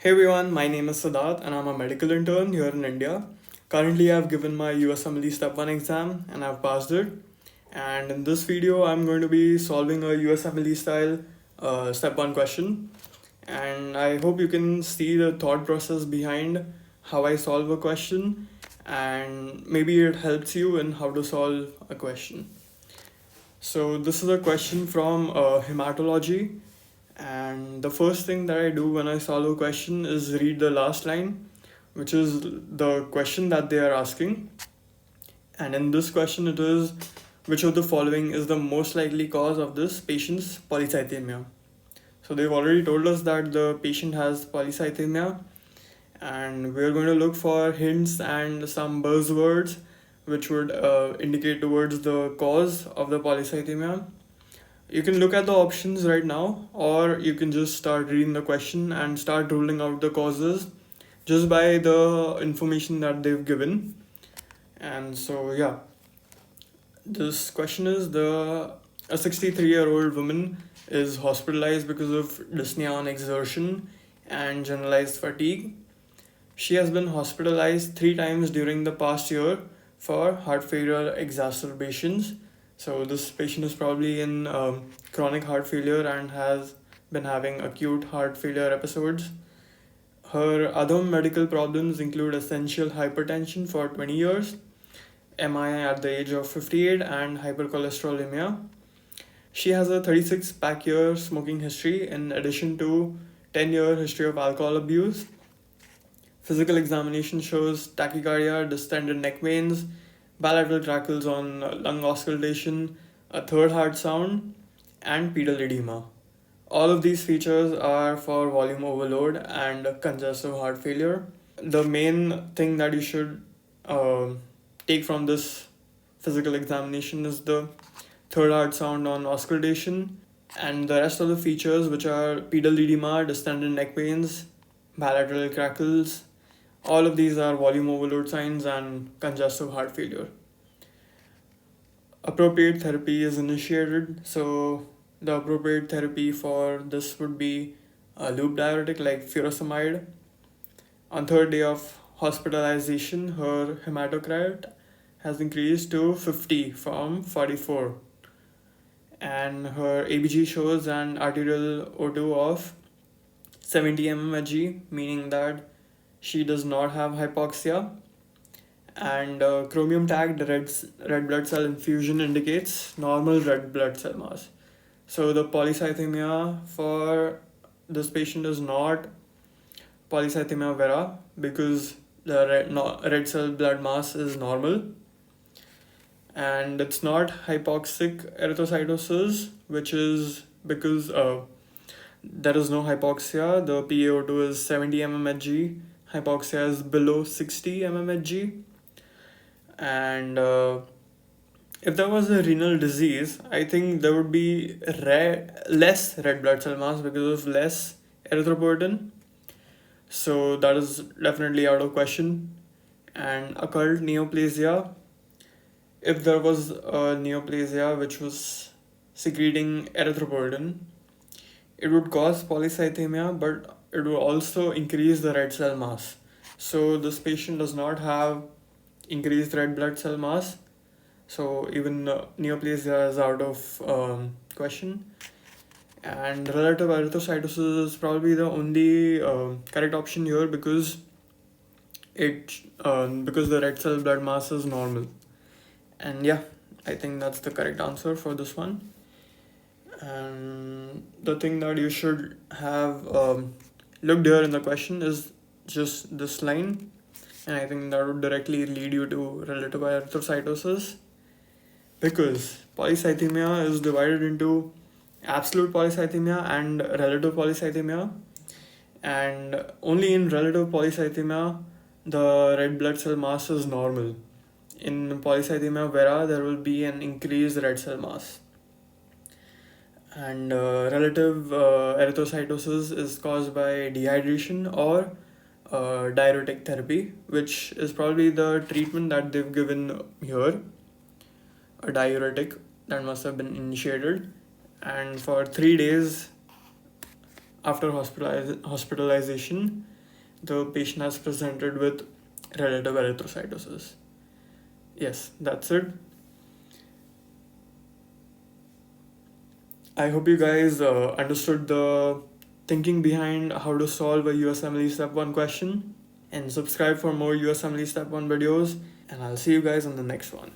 Hey everyone, my name is Siddharth and I'm a medical intern here in India. Currently, I've given my USMLE Step 1 exam and I've passed it. And in this video, I'm going to be solving a USMLE style Step 1 question. And I hope you can see the thought process behind how I solve a question, and maybe it helps you in how to solve a question. So, this is a question from Hematology, and the first thing that I do when I solve a question is read the last line, which is the question that they are asking. And in this question, it is which of the following is the most likely cause of this patient's polycythemia? So they've already told us that the patient has polycythemia, and we're going to look for hints and some buzzwords which would indicate towards the cause of the polycythemia. You can look at the options right now, or you can just start reading the question and start ruling out the causes just by the information that they've given. And so, yeah, this question is a 63-year-old woman is hospitalized because of dyspnea on exertion and generalized fatigue. She has been hospitalized 3 times during the past year for heart failure exacerbations. So, this patient is probably in chronic heart failure and has been having acute heart failure episodes. Her other medical problems include essential hypertension for 20 years, MI at the age of 58, and hypercholesterolemia. She has a 36 pack year smoking history in addition to 10-year history of alcohol abuse. Physical examination shows tachycardia, distended neck veins, bilateral crackles on lung auscultation, a third heart sound, and pedal edema. All of these features are for volume overload and congestive heart failure. The main thing that you should uh, take from this physical examination is the third heart sound on auscultation, and the rest of the features, which are pedal edema, distended neck veins, bilateral crackles. All of these are volume overload signs and congestive heart failure. Appropriate therapy is initiated. So the appropriate therapy for this would be a loop diuretic like furosemide. On third day of hospitalization, her hematocrit has increased to 50 from 44, and her ABG shows an arterial O2 of 70 mmHg, meaning that she does not have hypoxia. And chromium tagged red blood cell infusion indicates normal red blood cell mass. So the polycythemia for this patient is not polycythemia vera because the red cell blood mass is normal, and it's not hypoxic erythrocytosis, which is because there is no hypoxia. The PaO2 is 70 mmHg, hypoxia is below 60 mmHg. And if there was a renal disease, I think there would be less red blood cell mass because of less erythropoietin. So that is definitely out of question. And occult neoplasia, if there was a neoplasia which was secreting erythropoietin, it would cause polycythemia, but it would also increase the red cell mass. So this patient does not have increased red blood cell mass, so even neoplasia is out of question. And relative erythrocytosis is probably the only correct option here because because the red cell blood mass is normal. And yeah, I think that's the correct answer for this one. And the thing that you should have looked here in the question is just this line, and I think that would directly lead you to relative erythrocytosis, because polycythemia is divided into absolute polycythemia and relative polycythemia, and only in relative polycythemia the red blood cell mass is normal. In polycythemia vera there will be an increased red cell mass. And relative erythrocytosis is caused by dehydration or diuretic therapy, which is probably the treatment that they've given here, a diuretic that must have been initiated. And for 3 days, after hospitalization, the patient has presented with relative erythrocytosis. Yes, that's it. I hope you guys understood the thinking behind how to solve a USMLE Step 1 question. And subscribe for more USMLE Step 1 videos. And I'll see you guys on the next one.